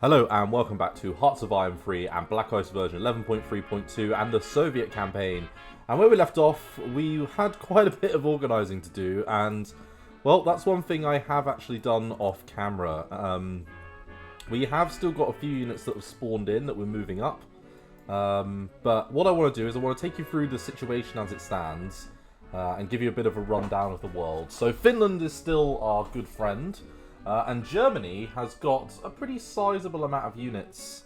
Hello and welcome back to Hearts of Iron 3 and Black Ice version 11.3.2 and the Soviet campaign. And where we left off, we had quite a bit of organising to do, and well, that's one thing I have actually done off camera. We have still got a few units that have spawned in that we're moving up. But what I want to do is I want to take you through the situation as it stands and give you a bit of a rundown of the world. So Finland is still our good friend. And Germany has got a pretty sizable amount of units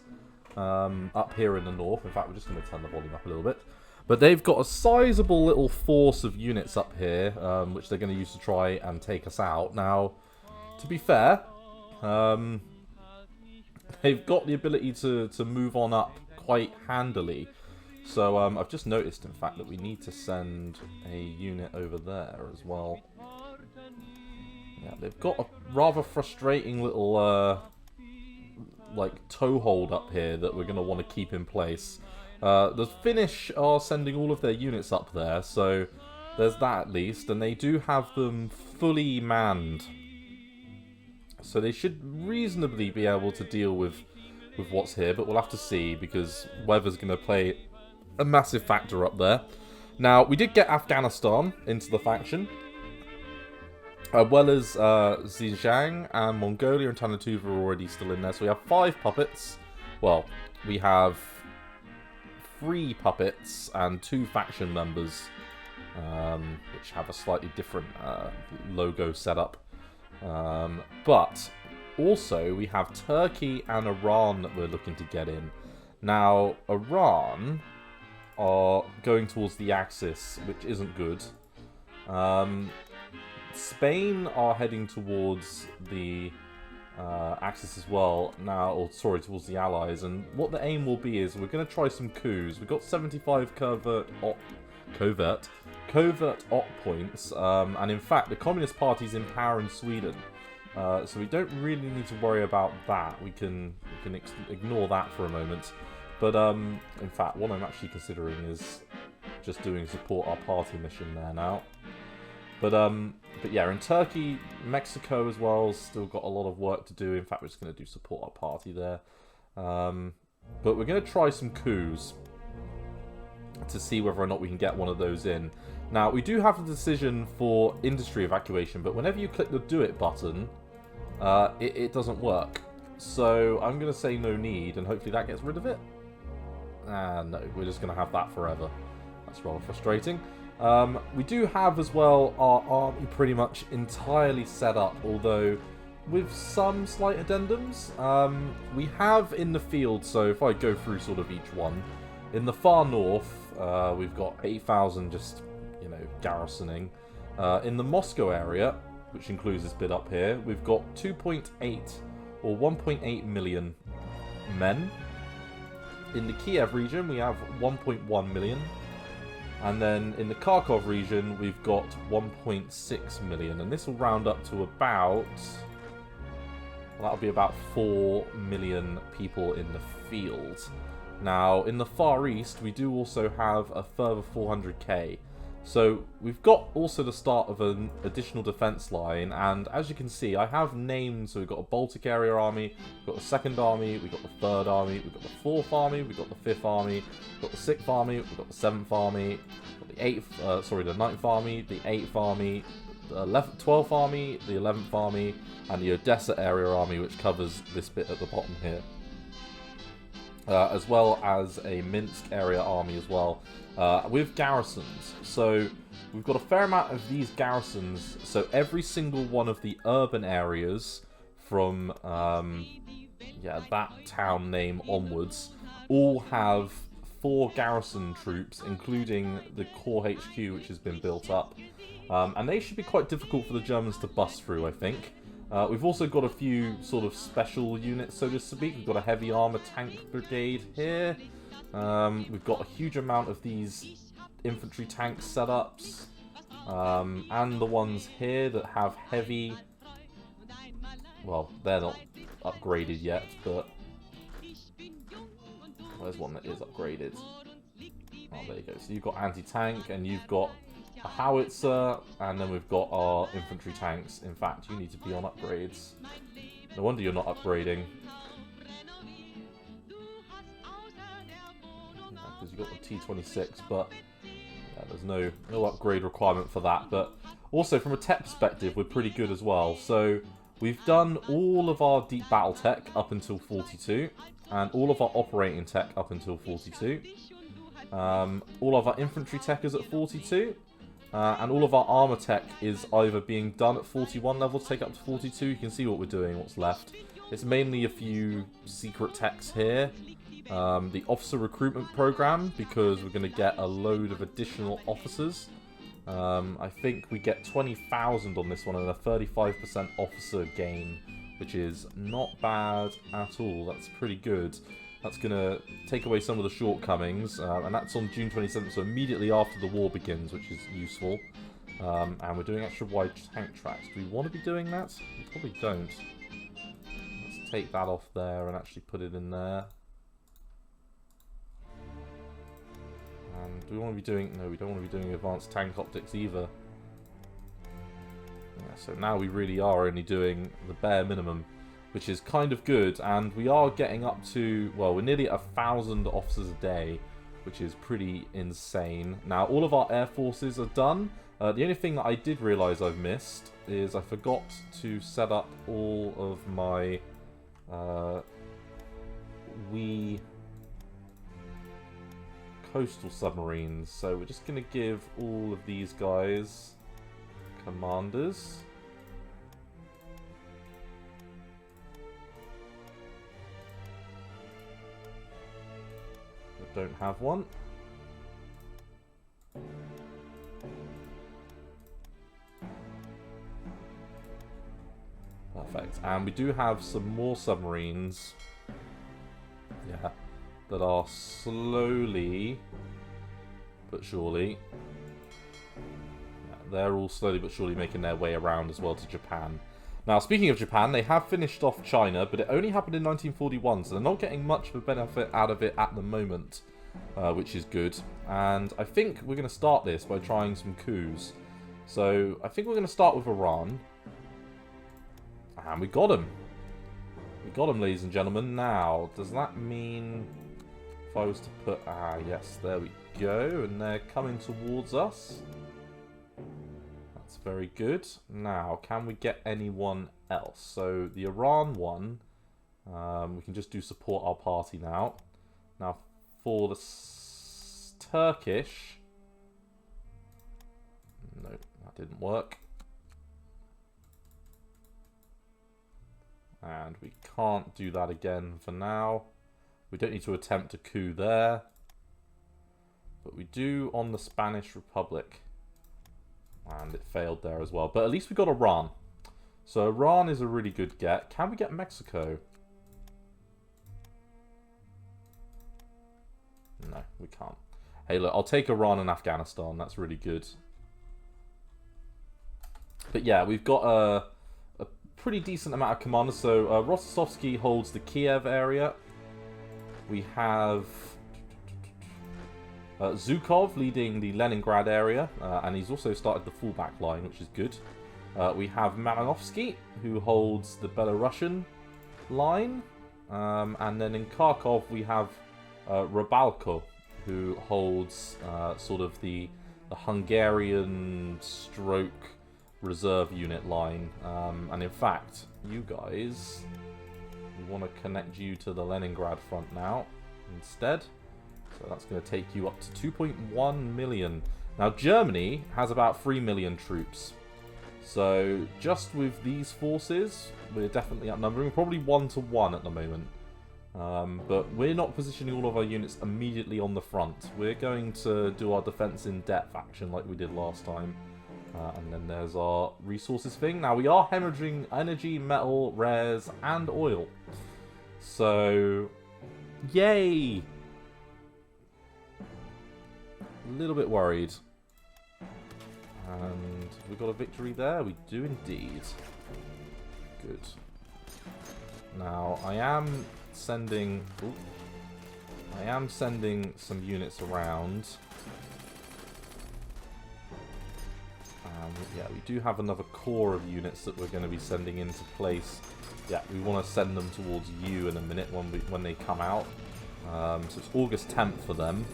up here in the north. In fact, we're just going to turn the volume up a little bit. But they've got a sizable little force of units up here, which they're going to use to try and take us out. Now, to be fair, they've got the ability to move on up quite handily. So I've just noticed, in fact, that we need to send a unit over there as well. Yeah, they've got a rather frustrating little, like, toehold up here that we're going to want to keep in place. The Finnish are sending all of their units up there, so there's that at least. And they do have them fully manned. So they should reasonably be able to deal with what's here, but we'll have to see, because weather's going to play a massive factor up there. Now, we did get Afghanistan into the faction. As well as Xinjiang and Mongolia and Tanatuva are already still in there. So we have 5 puppets. Well, we have 3 puppets and 2 faction members, which have a slightly different logo setup. But also we have Turkey and Iran that we're looking to get in. Now, Iran are going towards the Axis, which isn't good. Spain are heading towards the Axis as well now, or sorry, towards the Allies. And what the aim will be is we're going to try some coups. We've got 75 covert op points, and in fact, the Communist Party's in power in Sweden, so we don't really need to worry about that. We can ignore that for a moment. But in fact, what I'm actually considering is just doing support our party mission there now. But yeah, in Turkey, Mexico as well, still got a lot of work to do. In fact, we're just going to do support our party there. But we're going to try some coups to see whether or not we can get one of those in. Now, we do have a decision for industry evacuation, but whenever you click the do it button, it doesn't work. So I'm going to say no need, and hopefully that gets rid of it. No, we're just going to have that forever. That's rather frustrating. We do have as well our army pretty much entirely set up, although with some slight addendums. We have in the field, so if I go through sort of each one, in the far north, we've got 8,000 just, you know, garrisoning. In the Moscow area, which includes this bit up here, we've got 2.8 or 1.8 million men. In the Kiev region, we have 1.1 million. And then in the Kharkov region, we've got 1.6 million. And this will round up to about... well, that'll be about 4 million people in the field. Now, in the Far East, we do also have a further 400k. So we've got also the start of an additional defense line. And as you can see, I have names. So we've got a Baltic area army, we've got the 2nd army, we've got the 3rd army, we've got the 4th army, we've got the 5th army, we've got the 6th army, we've got the 7th army, we've got the 8th, the 9th army, the 8th army, the 12th army, the 11th army, and the Odessa area army, which covers this bit at the bottom here. As well as a Minsk area army as well, with garrisons. So we've got a fair amount of these garrisons, so every single one of the urban areas from that town name onwards all have 4 garrison troops, including the core HQ, which has been built up. And they should be quite difficult for the Germans to bust through, I think. We've also got a few sort of special units, so to speak. We've got a heavy armor tank brigade here. We've got a huge amount of these infantry tank setups. And the ones here that have heavy... well, they're not upgraded yet, but... there's one that is upgraded. Oh, there you go. So you've got anti-tank, and you've got a howitzer, and then we've got our infantry tanks. In fact, you need to be on upgrades. No wonder you're not upgrading. got the T26, but yeah, there's no upgrade requirement for that. But also, from a tech perspective, we're pretty good as well. So we've done all of our deep battle tech up until 42, and all of our operating tech up until 42. All of our infantry tech is at 42. And all of our armor tech is either being done at 41 level to take up to 42. You can see what we're doing, what's left. It's mainly a few secret techs here. The officer recruitment program, because we're going to get a load of additional officers. I think we get 20,000 on this one and a 35% officer gain, which is not bad at all. That's pretty good. That's going to take away some of the shortcomings, and that's on June 27th, so immediately after the war begins, which is useful. And we're doing extra wide tank tracks. Do we want to be doing that? We probably don't. Let's take that off there and actually put it in there. And do we want to be doing... No, we don't want to be doing advanced tank optics either. Yeah, so now we really are only doing the bare minimum, which is kind of good, and we are getting up to, well, we're nearly 1,000 officers a day, which is pretty insane. Now, all of our air forces are done. The only thing that I did realise I've missed is I forgot to set up all of my wee coastal submarines. So we're just going to give all of these guys commanders. Don't have one. Perfect. And we do have some more submarines. Yeah. That are slowly but surely. Yeah, they're all slowly but surely making their way around as well to Japan. Now, speaking of Japan, they have finished off China, but it only happened in 1941, so they're not getting much of a benefit out of it at the moment, which is good. And I think we're going to start this by trying some coups. So I think we're going to start with Iran. And we got him. We got him, ladies and gentlemen. Now, does that mean if I was to put... Ah, yes, there we go. And they're coming towards us. That's very good. Now, can we get anyone else? So, the Iran one, we can just do support our party now. Now, for the Turkish... No, that didn't work. And we can't do that again for now. We don't need to attempt a coup there. But we do on the Spanish Republic. And it failed there as well. But at least we got Iran. So Iran is a really good get. Can we get Mexico? No, we can't. Hey, look, I'll take Iran and Afghanistan. That's really good. But yeah, we've got a pretty decent amount of commanders. So Rostosovsky holds the Kiev area. We have Zhukov leading the Leningrad area, and he's also started the fullback line, which is good. We have Malinovsky, who holds the Belarusian line, and then in Kharkov we have Rabalko, who holds sort of the Hungarian stroke reserve unit line. And in fact, you guys, we want to connect you to the Leningrad front now instead. So that's going to take you up to 2.1 million. Now, Germany has about 3 million troops. So just with these forces, we're definitely outnumbering. We're probably 1-to-1 at the moment. But we're not positioning all of our units immediately on the front. We're going to do our defense in depth action like we did last time. And then there's our resources thing. Now, we are hemorrhaging energy, metal, rares, and oil. So, yay! A little bit worried. And we got a victory there? We do indeed. Good. Now, I am sending some units around. Yeah, we do have another core of units that we're going to be sending into place. Yeah, we want to send them towards you in a minute when they come out. So it's August 10th for them.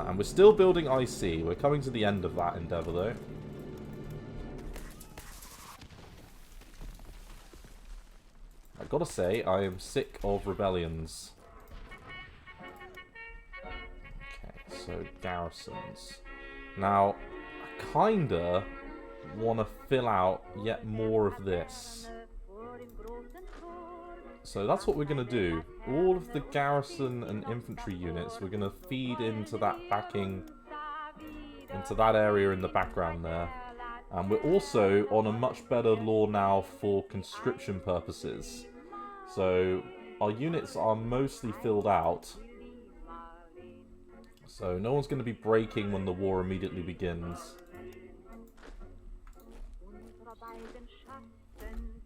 And we're still building IC. We're coming to the end of that endeavour, though. I've got to say, I am sick of rebellions. Okay, so garrisons. Now, I kinda want to fill out yet more of this. So that's what we're going to do. All of the garrison and infantry units, we're going to feed into that backing, into that area in the background there. And we're also on a much better law now for conscription purposes. So our units are mostly filled out. So no one's going to be breaking when the war immediately begins.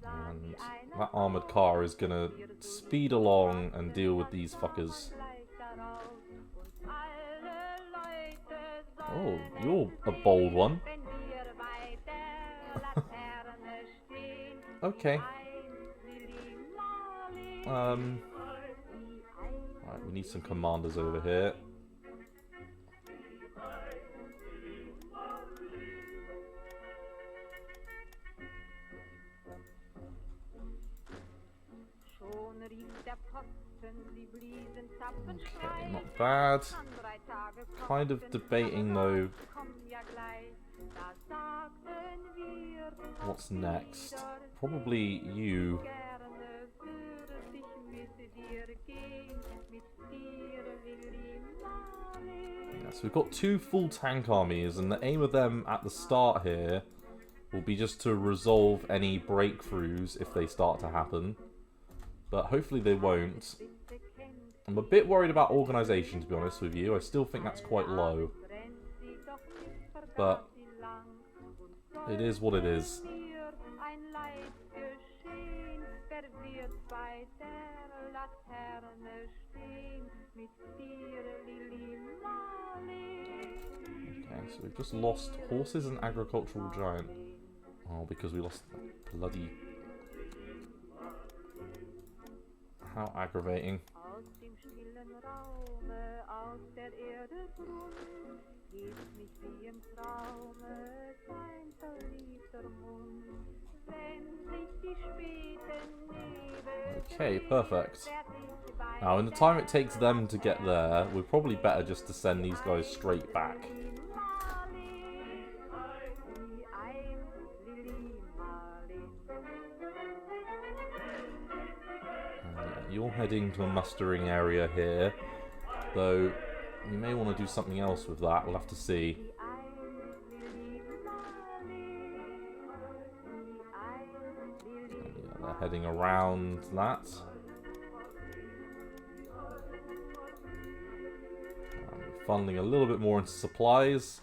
And that armoured car is going to speed along and deal with these fuckers. Oh, you're a bold one. Okay. Alright, we need some commanders over here. Okay, not bad. Kind of debating though. What's next? Probably you. Yeah, so we've got 2 full tank armies, and the aim of them at the start here will be just to resolve any breakthroughs if they start to happen. But hopefully they won't. I'm a bit worried about organisation, to be honest with you. I still think that's quite low. But it is what it is. Okay, so we've just lost horses and agricultural giant. Oh, because we lost that bloody... How aggravating. Okay, perfect. Now, in the time it takes them to get there, we're probably better just to send these guys straight back. You're heading to a mustering area here, though you may want to do something else with that. We'll have to see. Yeah, they're heading around that. Funneling a little bit more into supplies,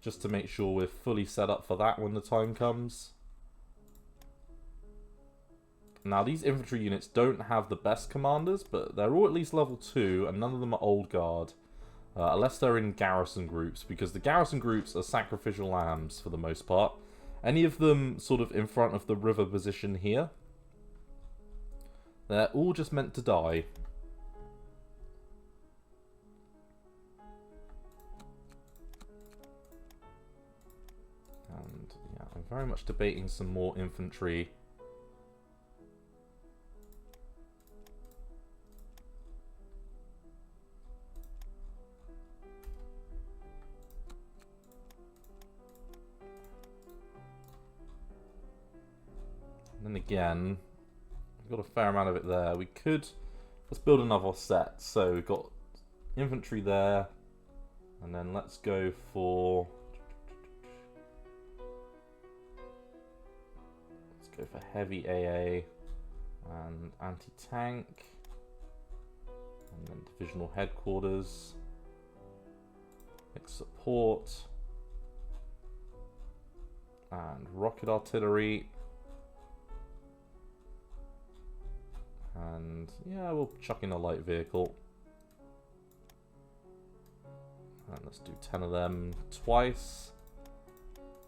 just to make sure we're fully set up for that when the time comes. Now, these infantry units don't have the best commanders, but they're all at least level 2, and none of them are old guard. Unless they're in garrison groups, because the garrison groups are sacrificial lambs for the most part. Any of them sort of in front of the river position here, they're all just meant to die. And yeah, I'm very much debating some more infantry. And again, we've got a fair amount of it there. We could... Let's build another set. So we've got infantry there. And then let's go for... Let's go for heavy AA and anti-tank. And then divisional headquarters. Mixed support. And rocket artillery. And yeah, we'll chuck in a light vehicle. And let's do 10 of them twice,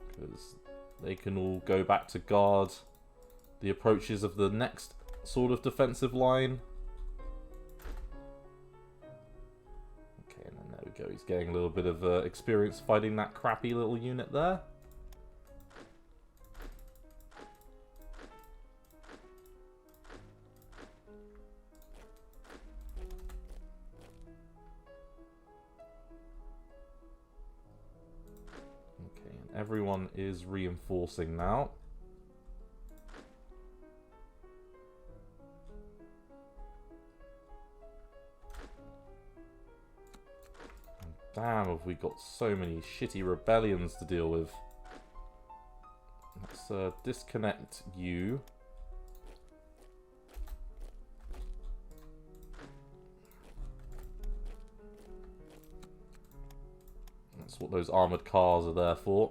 because they can all go back to guard the approaches of the next sort of defensive line. he's getting a little bit of experience fighting that crappy little unit there. Okay, and everyone is reinforcing now. Damn, have we got so many shitty rebellions to deal with. Let's disconnect you. That's what those armoured cars are there for.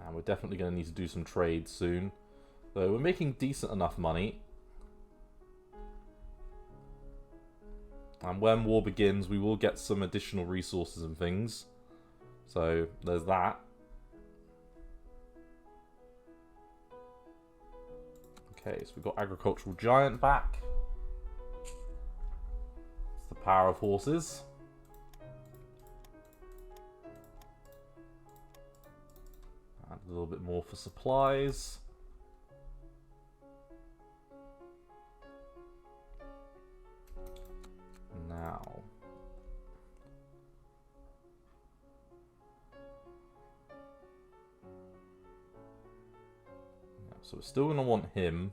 And we're definitely going to need to do some trade soon. Though we're making decent enough money. And when war begins, we will get some additional resources and things. So, there's that. Okay, so we've got Agricultural Giant back. It's the power of horses. Add a little bit more for supplies. Now. Yeah, so we're still going to want him.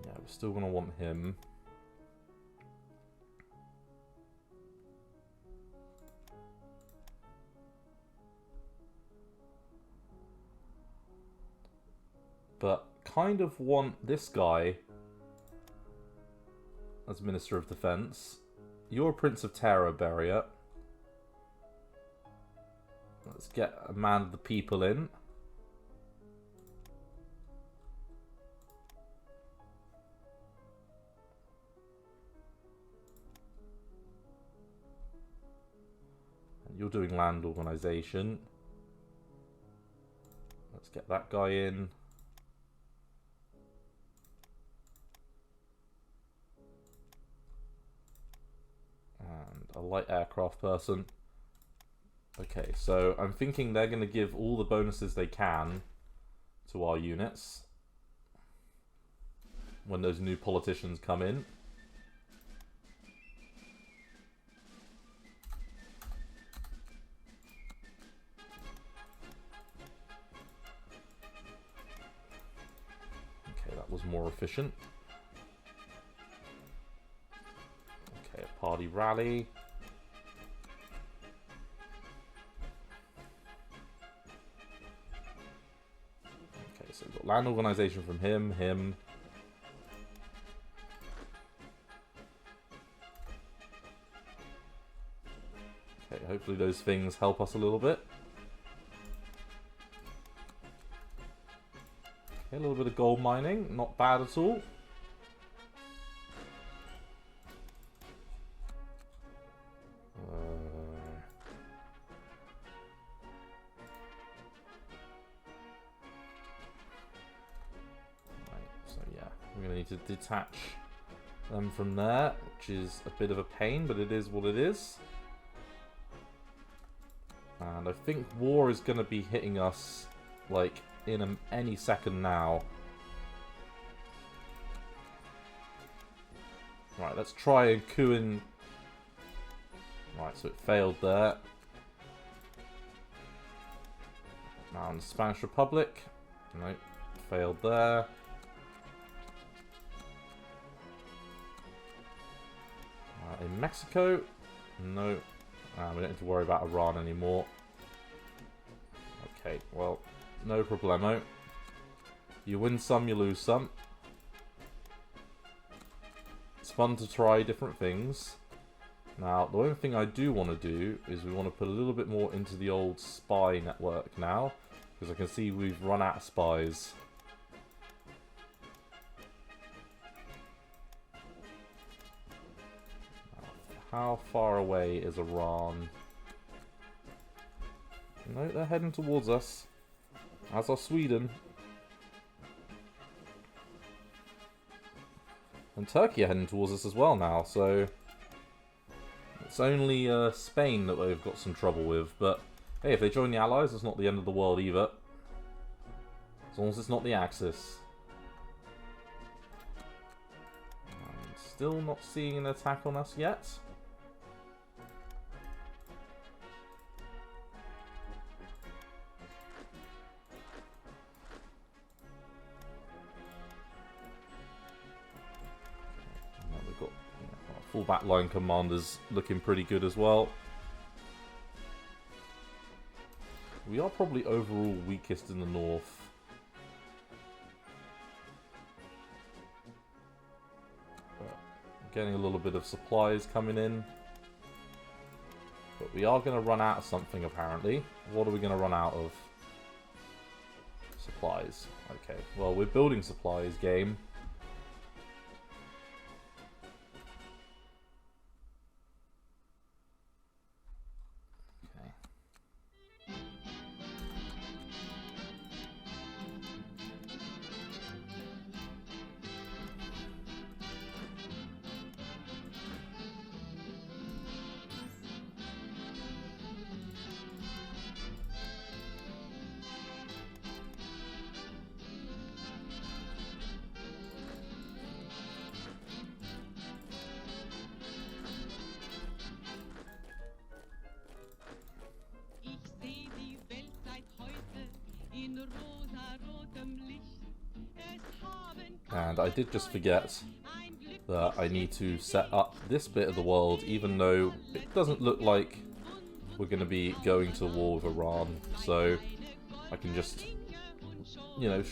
Yeah, we're still going to want him. But kind of want this guy as Minister of Defense. You're a Prince of Terror Barrier. Let's get a man of the people in. And you're doing land organization. Let's get that guy in. A light aircraft person. Okay, so I'm thinking they're going to give all the bonuses they can to our units when those new politicians come in. Okay, that was more efficient. Okay, a party rally. So we've got land organization from him. Okay, hopefully those things help us a little bit. Okay, a little bit of gold mining, not bad at all. To detach them from there, which is a bit of a pain, but it is what it is. And I think war is going to be hitting us like in any second now. Right, let's try and coup in. Right, so it failed there. Now in the Spanish Republic. Nope, failed there. In Mexico, no, we don't need to worry about Iran anymore. Okay, well, no problemo. You win some, you lose some. It's fun to try different things. Now, the one thing I do want to do is we want to put a little bit more into the old spy network now, because I can see we've run out of spies. How far away is Iran? No, they're heading towards us. As are Sweden. And Turkey are heading towards us as well now, so... It's only Spain that we've got some trouble with, but... Hey, if they join the Allies, it's not the end of the world either. As long as it's not the Axis. I'm still not seeing an attack on us yet. We've got our full back line commanders looking pretty good as well. We are probably overall weakest in the north. But getting a little bit of supplies coming in. But we are going to run out of something apparently. What are we going to run out of? Supplies. Okay, well we're building supplies, game. And I did just forget that I need to set up this bit of the world, even though it doesn't look like we're going to be going to war with Iran. So I can just, you know,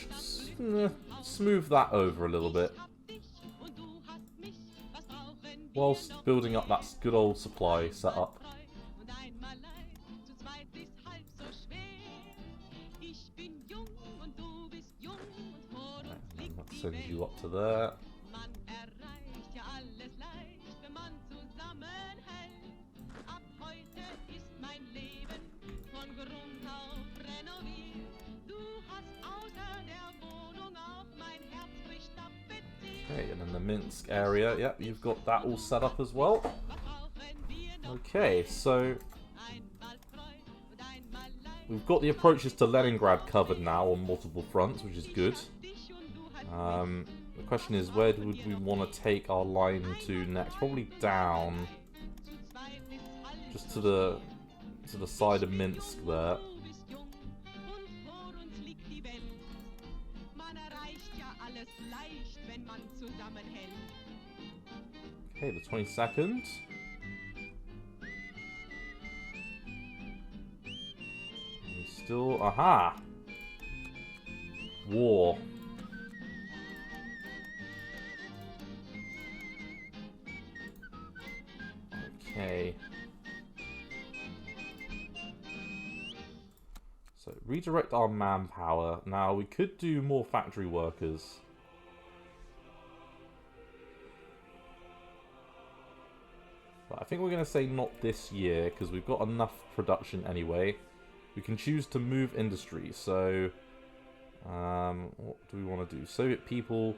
smooth that over a little bit. Whilst building up that good old supply setup. Send you up to there. Okay, and then the Minsk area, yep, you've got that all set up as well. Okay, so we've got the approaches to Leningrad covered now on multiple fronts, which is good. The question is, where would we want to take our line to next? Probably down, just to the side of Minsk there. Okay, the 22nd. And still, aha! War. Okay. So, redirect our manpower. Now, we could do more factory workers. But I think we're going to say not this year, because we've got enough production anyway. We can choose to move industry. So, what do we want to do? Soviet people.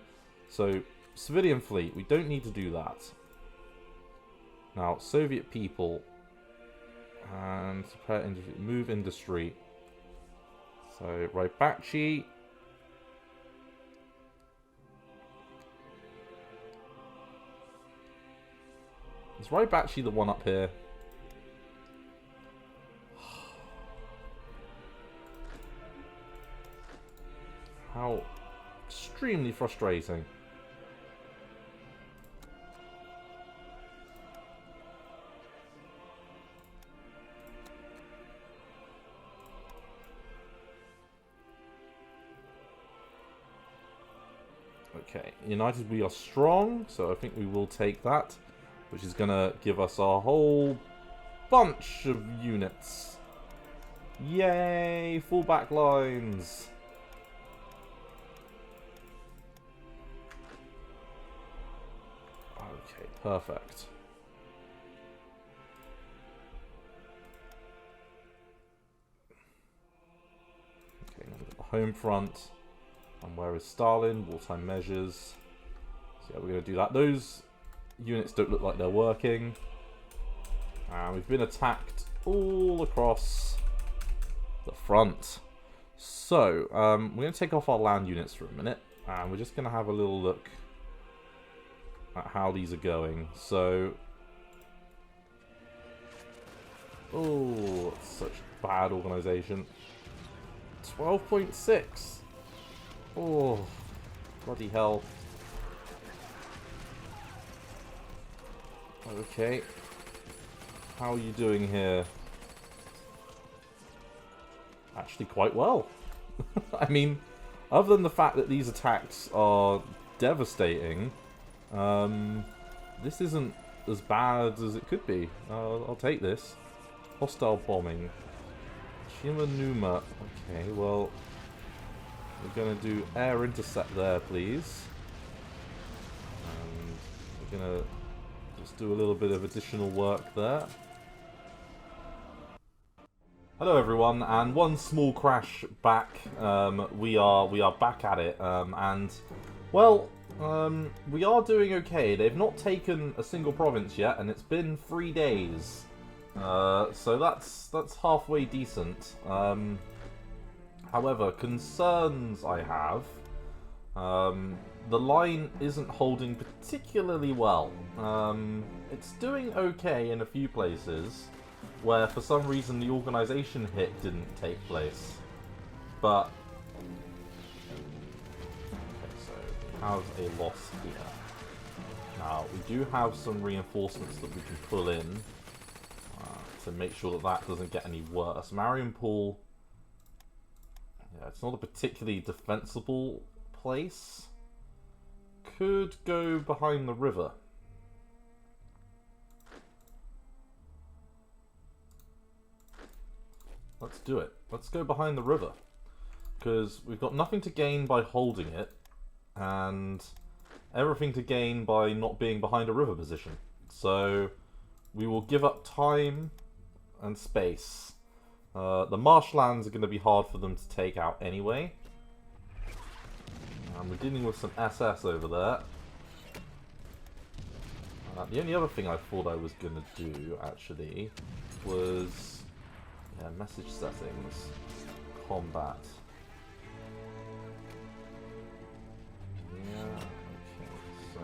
So, civilian fleet. We don't need to do that. Now, Soviet people, and prepare industry, move industry. So, Rybachi. Is Rybachi the one up here? How extremely frustrating. Okay, United we are strong, so I think we will take that, which is going to give us a whole bunch of units. Yay, full back lines. Okay, perfect. home front. And where is Stalin? Wartime measures. So yeah, we're going to do that. Those units don't look like they're working. And we've been attacked all across the front. So, we're going to take off our land units for a minute. And we're just going to have a little look at how these are going. So, oh, that's such bad organisation. 12.6. Oh, bloody hell. Okay. How are you doing here? Actually quite well. I mean, other than the fact that these attacks are devastating, this isn't as bad as it could be. I'll take this. Hostile bombing. Chimanuma. Okay, well, we're going to do air intercept there, please. And we're going to just do a little bit of additional work there. Hello everyone, and one small crash back. We are back at it, and well, we are doing okay. They've not taken a single province yet, and it's been 3 days, so that's halfway decent. However, concerns I have. The line isn't holding particularly well. It's doing okay in a few places, where for some reason the organisation hit didn't take place. But okay, so we have a loss here. Now we do have some reinforcements that we can pull in to make sure that that doesn't get any worse. Mariupol, yeah, it's not a particularly defensible place. Could go behind the river. Let's do it. Let's go behind the river. Because we've got nothing to gain by holding it, and everything to gain by not being behind a river position. So we will give up time and space. The marshlands are going to be hard for them to take out anyway. And we're dealing with some SS over there. The only other thing I thought I was going to do, actually, was... yeah, message settings, combat. Yeah, okay, so...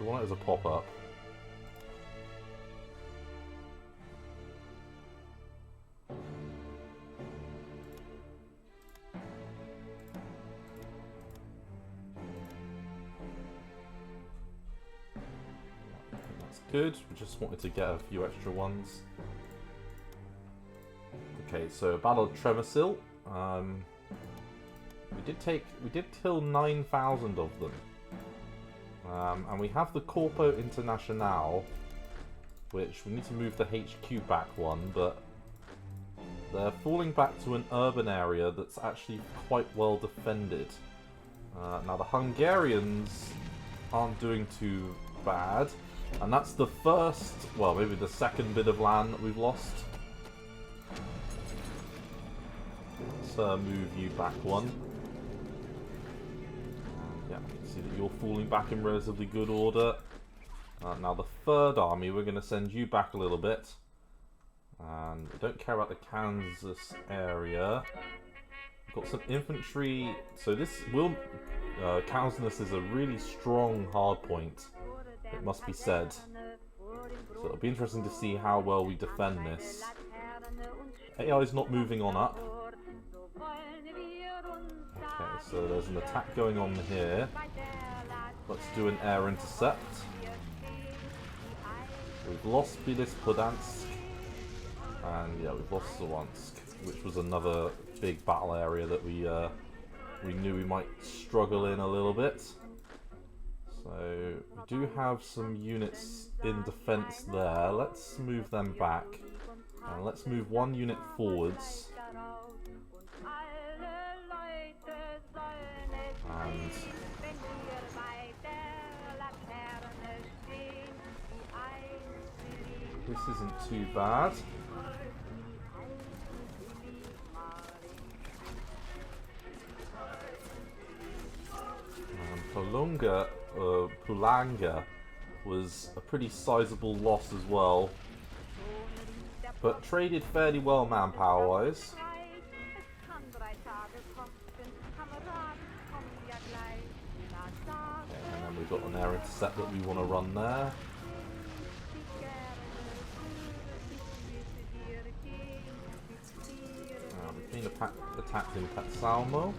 we want it as a pop-up. That's good. We just wanted to get a few extra ones. Okay, so Battle of Tremasil. We did kill 9,000 of them. And we have the Corpo Internacional, which we need to move the HQ back one, but they're falling back to an urban area that's actually quite well defended. Now the Hungarians aren't doing too bad, and that's the first, well, maybe the second bit of land that we've lost. Let's move you back one. Yeah, you can see that you're falling back in relatively good order. Now the third army, we're going to send you back a little bit. And I don't care about the Kansas area. We've got some infantry. So this will... Kansas is a really strong hard point, it must be said. So it'll be interesting to see how well we defend this. AI is not moving on up. Okay, so there's an attack going on here. Let's do an air intercept. We've lost Bilis Podansk. And yeah, we've lost Sawansk, which was another big battle area that we knew we might struggle in a little bit. So we do have some units in defense there. Let's move them back. And let's move one unit forwards. And this isn't too bad. Pulanga was a pretty sizable loss as well, but traded fairly well manpower wise. And then we've got an air intercept that we want to run there. We've been attacked in Petsalmo.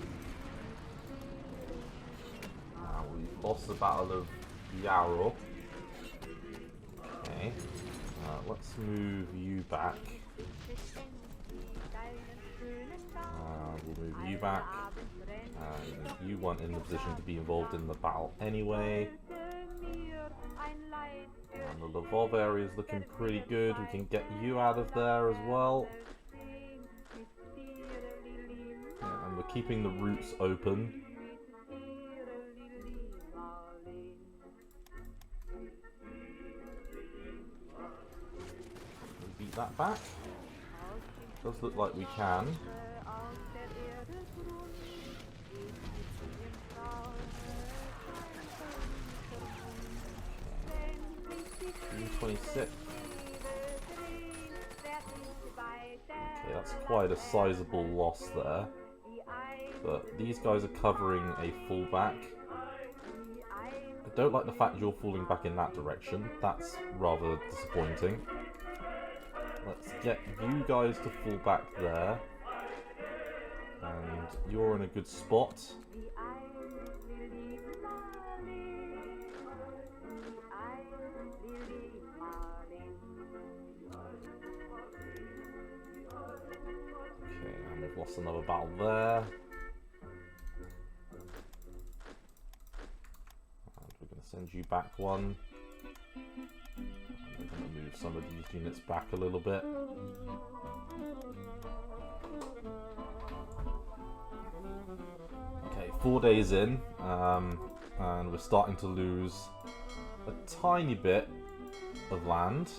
We've lost the Battle of Yarrow. Okay, let's move you back. We'll move you back. You weren't in the position to be involved in the battle anyway. And the Lvov area is looking pretty good. We can get you out of there as well. Yeah, and we're keeping the routes open. Beat that back. Does look like we can. 26. Okay, that's quite a sizable loss there. But these guys are covering a fallback. I don't like the fact you're falling back in that direction. That's rather disappointing. Let's get you guys to fall back there. And you're in a good spot. Okay, and we've lost another battle there. And we're going to send you back one. We're going to move some of these units back a little bit. Okay, 4 days in, and we're starting to lose a tiny bit of land.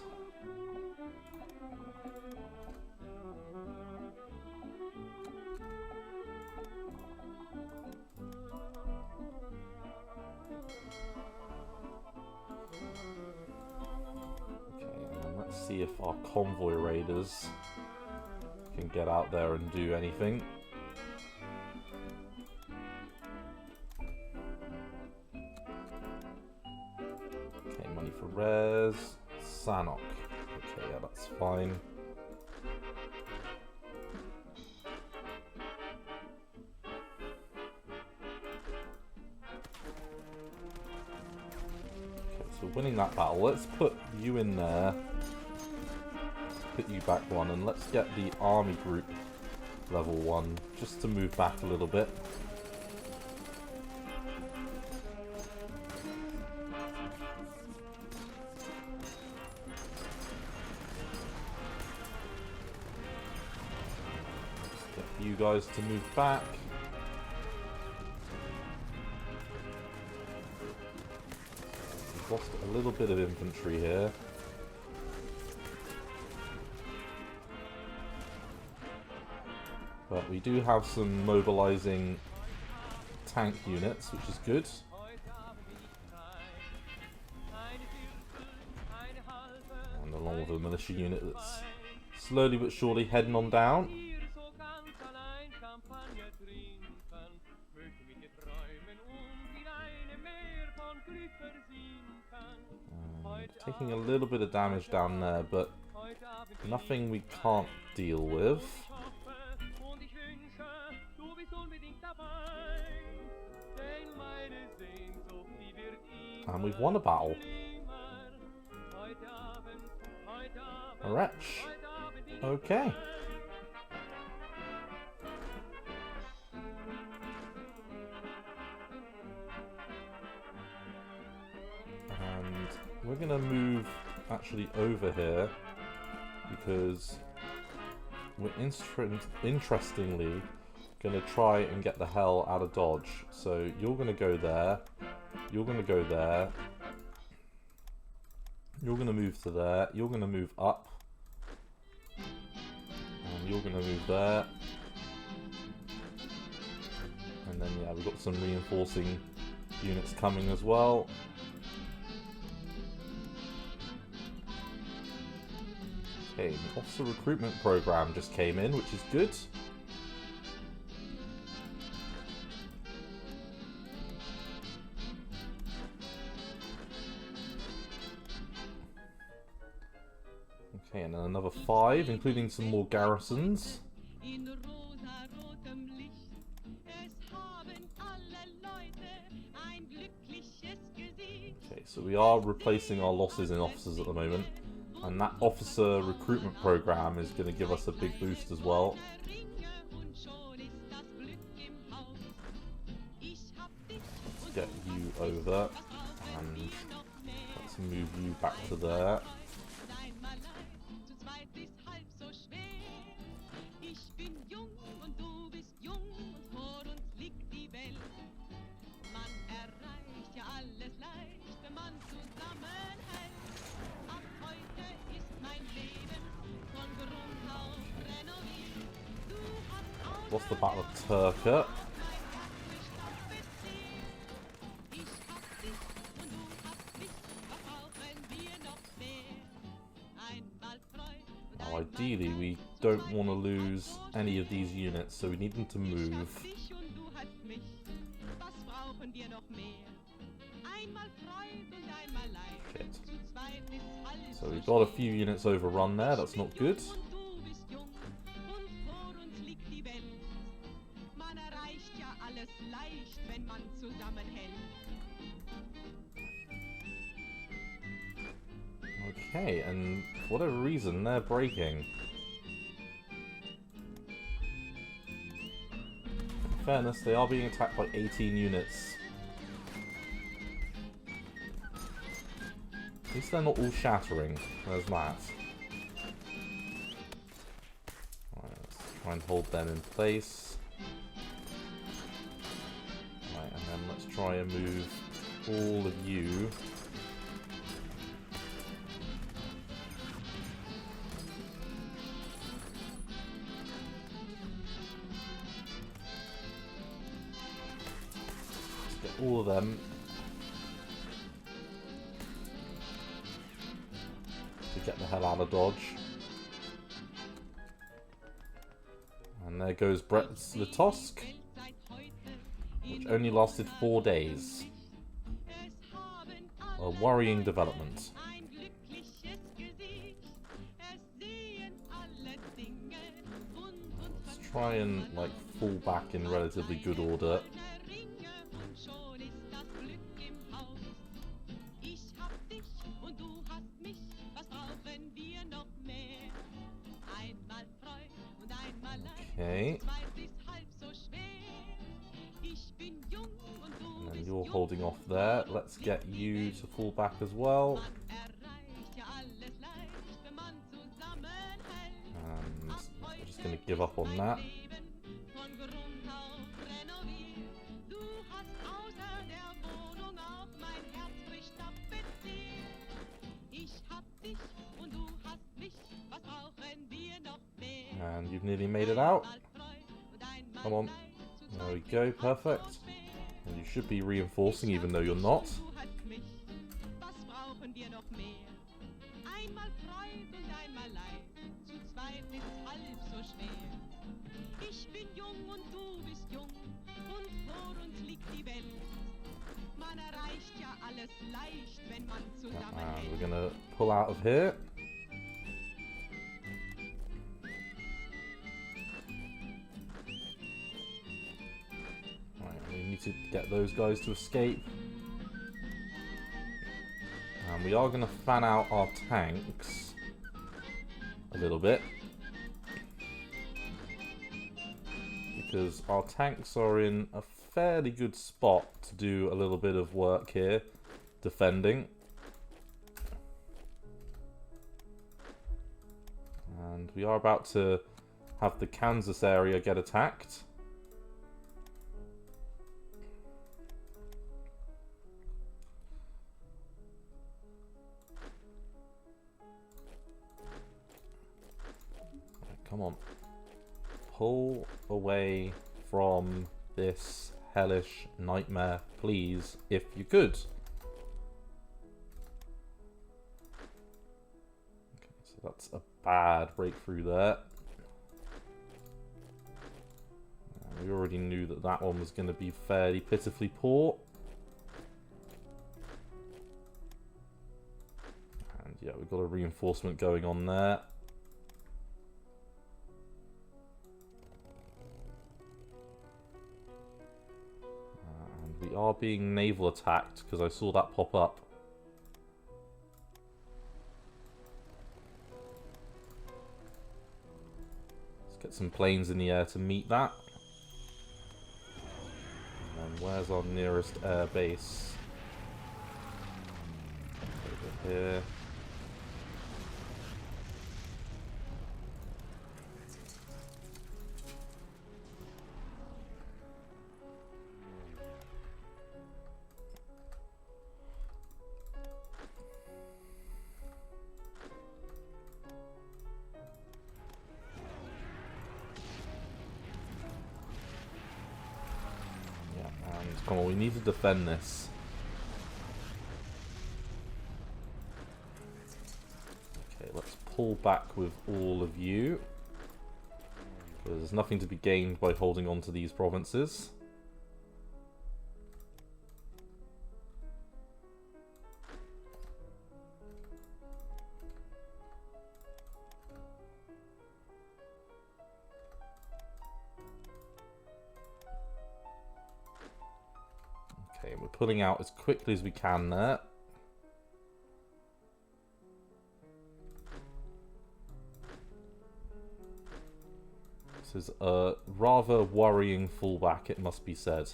See if our convoy raiders can get out there and do anything. Okay, money for Rez. Sanok. Okay, yeah, that's fine. Okay, so winning that battle. Let's put you in there. Put you back one, and let's get the army group level 1 just to move back a little bit. Just get you guys to move back. We've lost a little bit of infantry here. But we do have some mobilizing tank units, which is good. And along with a militia unit that's slowly but surely heading on down. And taking a little bit of damage down there, but nothing we can't deal with. And we've won a battle. A wretch. Okay. And we're going to move actually over here because we're interestingly going to try and get the hell out of Dodge. So you're going to go there, you're going to go there, you're going to move to there, you're going to move up, and you're going to move there. And then yeah, we've got some reinforcing units coming as well. Okay, the officer recruitment program just came in, which is good. Okay, and then another 5, including some more garrisons. Okay, so we are replacing our losses in officers at the moment. And that officer recruitment program is going to give us a big boost as well. Let's get you over. And let's move you back to there. Lost the Battle of Turka. Now, ideally, we don't want to lose any of these units, so we need them to move. Shit. So we've got a few units overrun there, that's not good. Okay, and for whatever reason, they're breaking. In fairness, they are being attacked by 18 units. At least they're not all shattering. There's that. Right, let's try and hold them in place. Right, and then let's try and move all of you. All of them to get the hell out of Dodge. And there goes Brest-Litovsk, which only lasted 4 days. A worrying development. Let's try and like fall back in relatively good order. Okay. And then you're holding off there. Let's get you to fall back as well. And I'm just going to give up on that. And you've nearly made it out. Come on. There we go, perfect. And you should be reinforcing even though you're not. And we're gonna pull out of here. To get those guys to escape. And we are going to fan out our tanks a little bit. because our tanks are in a fairly good spot to do a little bit of work here, defending. And we are about to have the Kansas area get attacked. Come on. Pull away from this hellish nightmare, please, if you could. Okay, so that's a bad breakthrough there. We already knew that that one was going to be fairly pitifully poor. And yeah, we've got a reinforcement going on there. We are being naval attacked because I saw that pop up. Let's get some planes in the air to meet that. And then where's our nearest air base? Over here. Come on, we need to defend this. Okay, let's pull back with all of you. There's nothing to be gained by holding on to these provinces. We're pulling out as quickly as we can there. This is a rather worrying fallback, it must be said.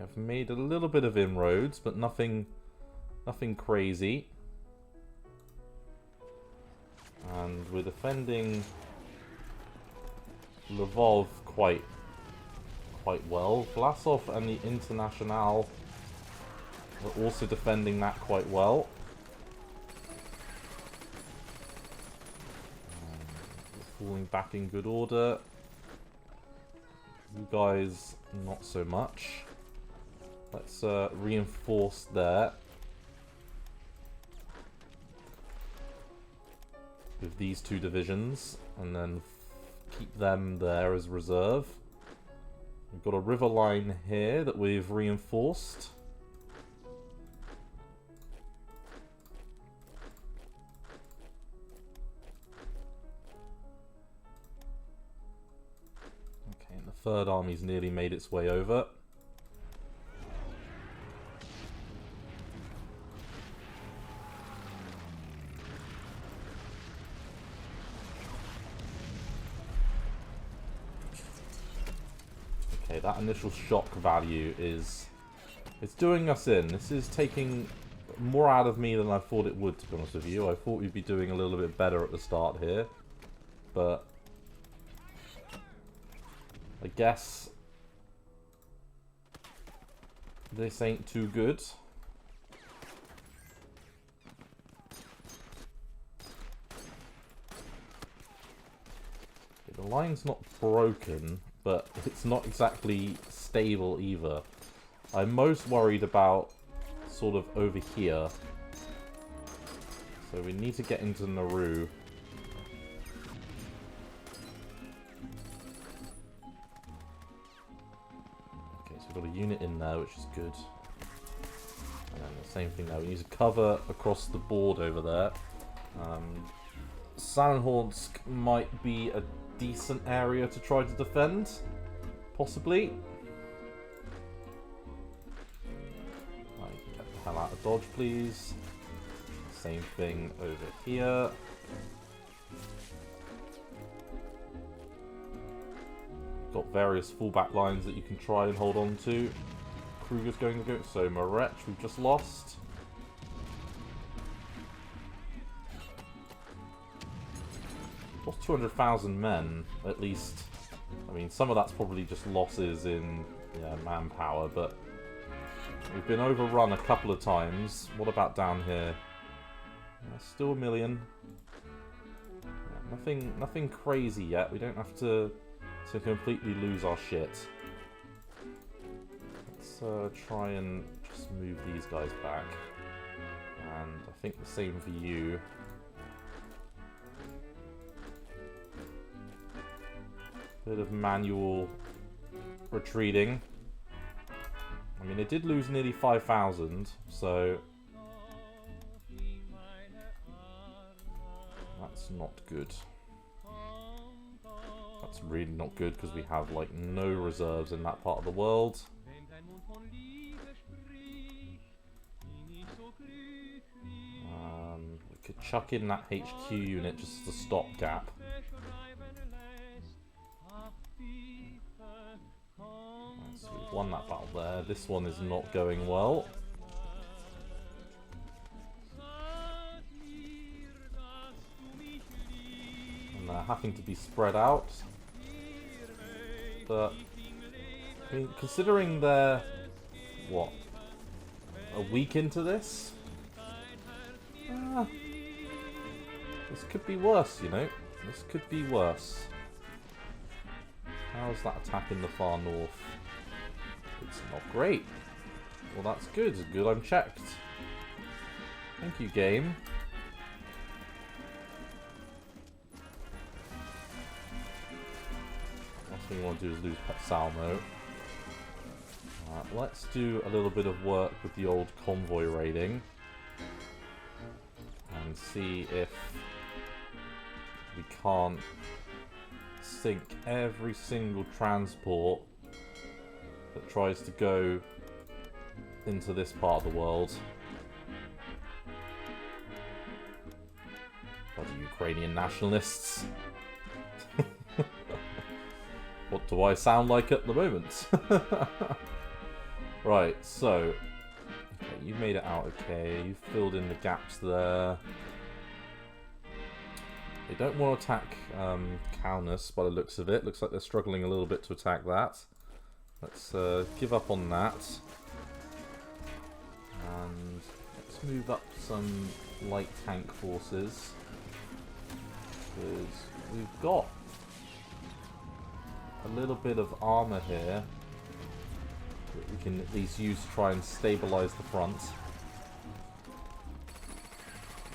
I've made a little bit of inroads, but nothing crazy. And we're defending Lvov quite well. Vlasov and the International are also defending that quite well. We're falling back in good order. You guys, not so much. Let's reinforce there with these two divisions and then keep them there as reserve. We've got a river line here that we've reinforced. Okay, and the Third Army's nearly made its way over. Okay, that initial shock value it's doing us in. This is taking more out of me than I thought it would, to be honest with you. I thought we'd be doing a little bit better at the start here, but I guess this ain't too good. Okay, the line's not broken, but it's not exactly stable either. I'm most worried about sort of over here. So we need to get into Nauru. Okay, so we've got a unit in there, which is good. And then the same thing there. We need to cover across the board over there. Salenhorsk might be a decent area to try to defend. Possibly. Right, get the hell out of dodge, please. Same thing over here. Got various fallback lines that you can try and hold on to. Kruger's going to go. So Marech, we've just lost. Lost 200,000 men, at least. I mean, some of that's probably just losses in manpower, but we've been overrun a couple of times. What about down here? Still 1 million. Yeah, nothing crazy yet. We don't have to completely lose our shit. Let's try and just move these guys back. And I think the same for you. Bit of manual retreating. I mean, it did lose nearly 5,000, so that's not good. That's really not good because we have like no reserves in that part of the world. We could chuck in that HQ unit just as a stopgap. So we've won that battle there. This one is not going well. And they're having to be spread out. But, I mean, considering they're, what, a week into this? This could be worse, you know? This could be worse. How's that attack in the far north? It's not great. Well, that's good. Good I'm checked. Thank you, game. Last thing you want to do is lose Pet Salmo. Let's do a little bit of work with the old convoy raiding. And see if we can't sink every single transport that tries to go into this part of the world. Bloody Ukrainian nationalists. What do I sound like at the moment? Right, so okay, you made it out okay. You filled in the gaps there. They don't want to attack Kaunas by the looks of it. Looks like they're struggling a little bit to attack that. Let's give up on that. And let's move up some light tank forces. Because we've got a little bit of armor here that we can at least use to try and stabilize the front.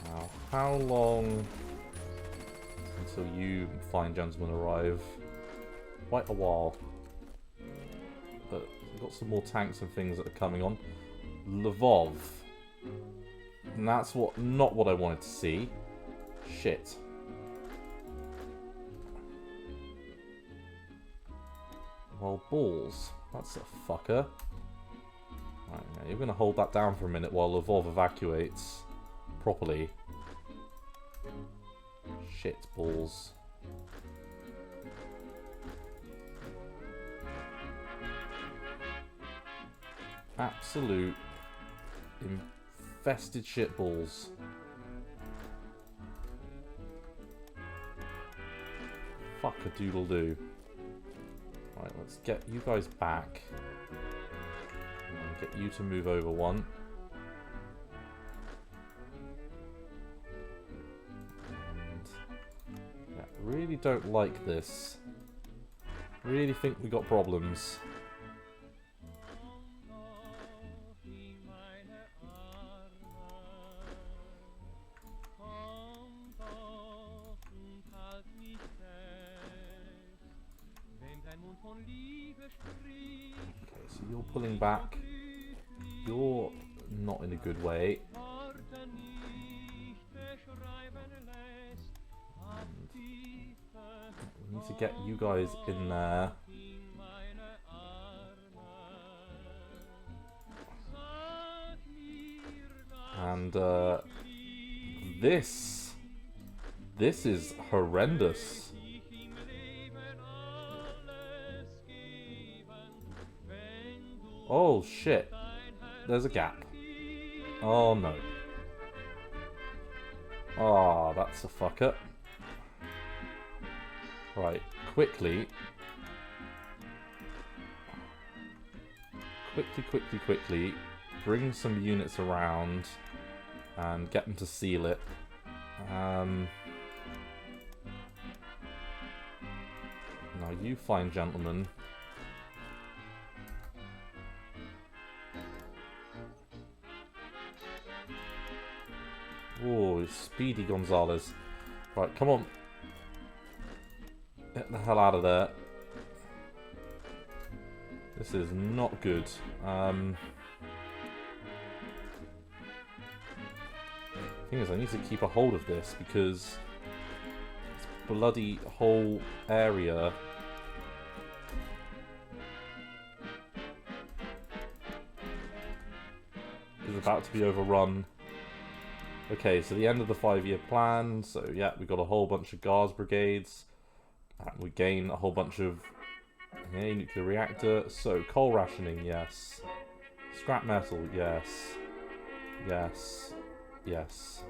Now, how long until you fine gentlemen arrive? Quite a while. But we've got some more tanks and things that are coming on. Lvov. And that's not what I wanted to see. Shit. Well, balls. That's a fucker. Right, now you're going to hold that down for a minute while Lvov evacuates properly. Shit balls. Absolute infested shit balls. Fuck a doodle do. Right, let's get you guys back. And get you to move over one. And yeah, really don't like this. Really think we got problems. Okay, so you're pulling back. You're not in a good way. And We need to get you guys in there. And this is horrendous. Oh shit. There's a gap. Oh no. Ah, oh, that's a fuck up. Right, quickly. Quickly. Bring some units around and get them to seal it. Now you fine gentlemen. Oh, speedy Gonzalez. Right, come on. Get the hell out of there. This is not good. Thing is, I need to keep a hold of this because this bloody whole area is about to be overrun. Okay, so the end of the 5-year plan. So yeah, we got a whole bunch of guards brigades. We gain a whole bunch of nuclear reactor. So coal rationing, yes. Scrap metal, yes. Yes. Yes.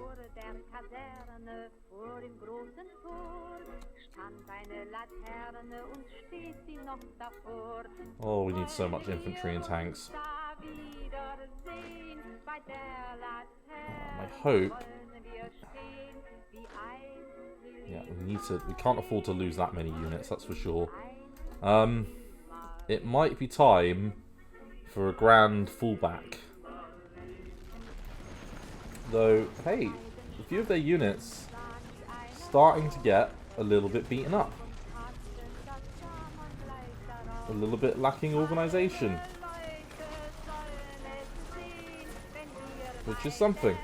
Oh, we need so much infantry and tanks. I hope. Yeah, we can't afford to lose that many units, that's for sure. It might be time for a grand fallback. Though, hey, a few of their units starting to get a little bit beaten up. A little bit lacking organisation. Which is something.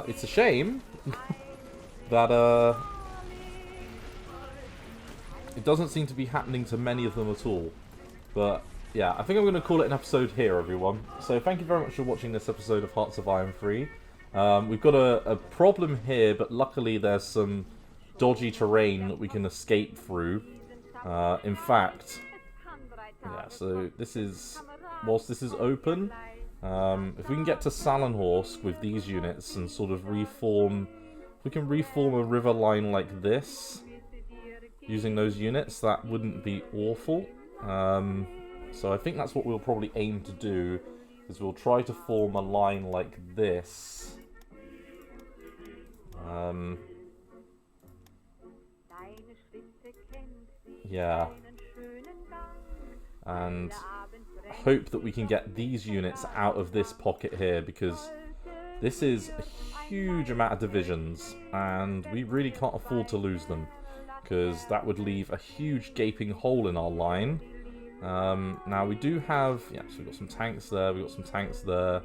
It's a shame that it doesn't seem to be happening to many of them at all. But yeah, I think I'm going to call it an episode here, everyone. So thank you very much for watching this episode of Hearts of Iron 3. We've got a problem here, but luckily there's some dodgy terrain that we can escape through. In fact, yeah, so this is, whilst this is open, if we can get to Salenhorsk with these units and sort of reform, if we can reform a river line like this, using those units, that wouldn't be awful. So I think that's what we'll probably aim to do, is we'll try to form a line like this. Yeah. And hope that we can get these units out of this pocket here, because this is a huge amount of divisions, and we really can't afford to lose them, because that would leave a huge gaping hole in our line. Now we do have, yeah, so we've got some tanks there, we've got some tanks there.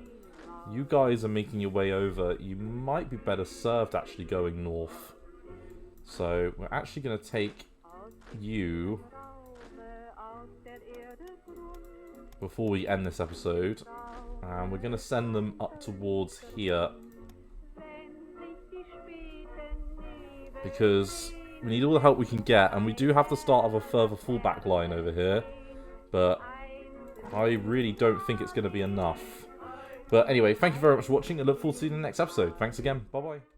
You guys are making your way over. You might be better served actually going north. So we're actually going to take you before we end this episode, and we're going to send them up towards here, because we need all the help we can get, and we do have the start of a further fallback line over here, but I really don't think it's going to be enough. But anyway, thank you very much for watching. I look forward to seeing you in the next episode. Thanks again. Bye-bye.